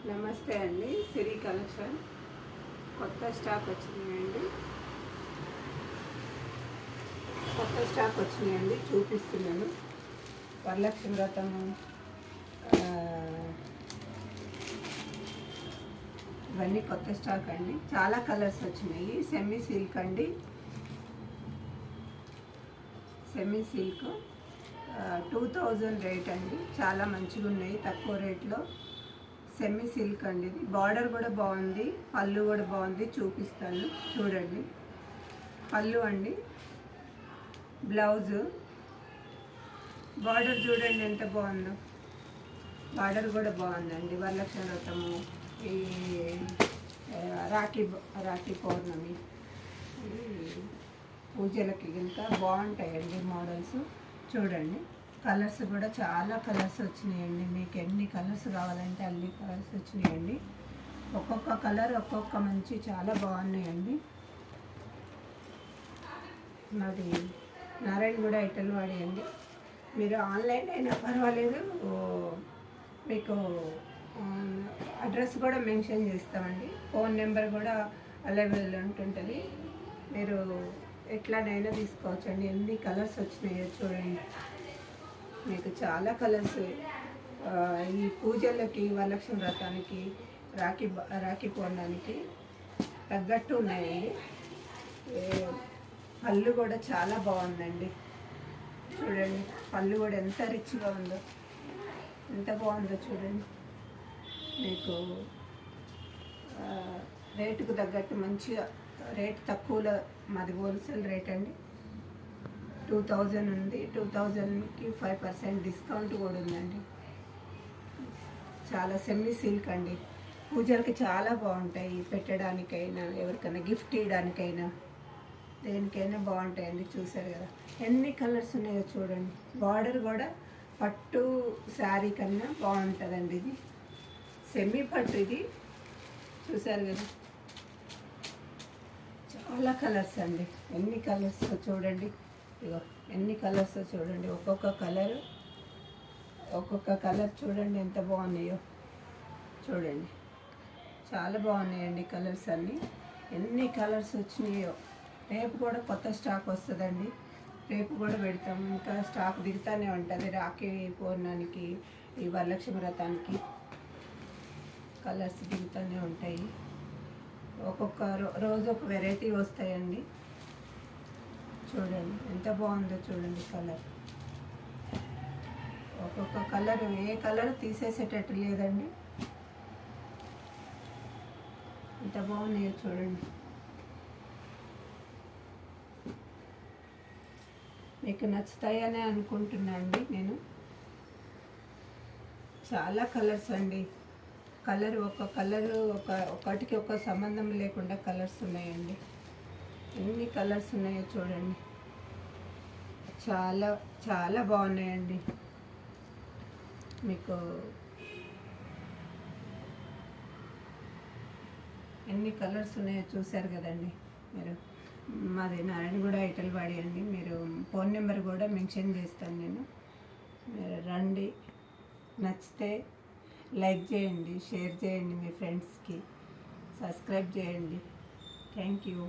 నమస్తే అండి. సిరి కలెక్షన్ కొత్త స్టాక్ వచ్చినాయండి. చూపిస్తున్నాను. వరలక్ష్మి వ్రతము ఇవన్నీ కొత్త స్టాక్ అండి. చాలా కలర్స్ వచ్చినాయి. సెమీ సిల్క్ అండి. సెమీ సిల్క్ 2000 రేట్ అండి. చాలా మంచిగా ఉన్నాయి, తక్కువ రేట్లో. సెమీ సిల్క్ అండి. ఇది బార్డర్ కూడా బాగుంది, పళ్ళు కూడా బాగుంది. చూపిస్తాను చూడండి. పళ్ళు అండి, బ్లౌజు, బార్డర్ చూడండి ఎంత బాగుందో. బార్డర్ కూడా బాగుందండి. వరలక్ష్మి వ్రతము, ఈ రాఖీ పౌర్ణమి పూజలకి ఇంకా బాగుంటాయండి మోడల్స్. చూడండి, కలర్స్ కూడా చాలా కలర్స్ వచ్చినాయండి. మీకు ఎన్ని కలర్స్ కావాలంటే అన్ని కలర్స్ వచ్చినాయండి. ఒక్కొక్క కలర్ ఒక్కొక్క మంచి చాలా బాగున్నాయండి. నాది నారాయణగూడ ఇటల్వాడి అండి. మీరు ఆన్లైన్ అయినా పర్వాలేదు, మీకు అడ్రస్ కూడా మెన్షన్ చేస్తామండి. ఫోన్ నెంబర్ కూడా అవైలబుల్ ఉంటుంటుంది. మీరు ఎట్లానైనా తీసుకోవచ్చండి. ఎన్ని కలర్స్ వచ్చినాయో చూడండి. మీకు చాలా కలర్స్ ఈ పూజలకి, వరలక్ష్మి వ్రతానికి, రాఖీ పౌర్ణానికి తగ్గట్టు ఉన్నాయండి. పళ్ళు కూడా చాలా బాగుందండి. చూడండి, పళ్ళు కూడా ఎంత రిచ్గా ఉందో, ఎంత బాగుందో చూడండి. మీకు రేటుకు తగ్గట్టు మంచిగా, రేట్ తక్కువలో, మాది హోల్సేల్ రేట్ అండి. 2000 ఉంది. 2000కి 5% డిస్కౌంట్ కూడా ఉందండి. చాలా సెమీ సిల్క్ అండి. పూజలకి చాలా బాగుంటాయి. పెట్టడానికైనా, ఎవరికైనా గిఫ్ట్ ఇవ్వడానికైనా, దేనికైనా బాగుంటాయండి. చూసారు కదా ఎన్ని కలర్స్ ఉన్నాయో చూడండి. బార్డర్ కూడా పట్టు శారీ కన్నా బాగుంటుందండి. ఇది సెమీ పట్టు. ఇది చూసారు కదా, చాలా కలర్స్ అండి. ఎన్ని కలర్స్ చూడండి. ఇగో ఎన్ని కలర్స్ చూడండి. ఒక్కొక్క కలర్ చూడండి ఎంత బాగున్నాయో. చూడండి, చాలా బాగున్నాయండి కలర్స్ అన్నీ. ఎన్ని కలర్స్ వచ్చినాయో. రేపు కూడా కొత్త స్టాక్ వస్తుందండి. రేపు కూడా పెడతాం. ఇంకా స్టాక్ దిగుతూనే ఉంటుంది. రాఖీ పౌర్ణానికి, ఈ వరలక్ష్మి వ్రతానికి కలర్స్ దిగుతూనే ఉంటాయి. ఒక్కొక్క రోజు ఒక వెరైటీ వస్తాయండి. చూడండి ఎంత బాగుందో చూడండి కలర్. ఒక్కొక్క కలర్, ఏ కలర్ తీసేసేటట్టు లేదండి. ఎంత బాగున్నాయో చూడండి. మీకు నచ్చుతాయనే అనుకుంటున్నా అండి నేను. చాలా కలర్స్ అండి. ఒక్క కలరు ఒకటికి ఒక సంబంధం లేకుండా కలర్స్ ఉన్నాయండి. ఎన్ని కలర్స్ ఉన్నాయో చూడండి. చాలా చాలా బాగున్నాయండి. మీకు ఎన్ని కలర్స్ ఉన్నాయో చూశారు కదండి మీరు. మాది నారాయణగూడ ఇటల్వాడి అండి. మీరు ఫోన్ నెంబర్ కూడా మెన్షన్ చేస్తాను నేను. మీరు రండి. నచ్చితే లైక్ చేయండి, షేర్ చేయండి, మీ ఫ్రెండ్స్కి సబ్స్క్రైబ్ చేయండి. Thank you.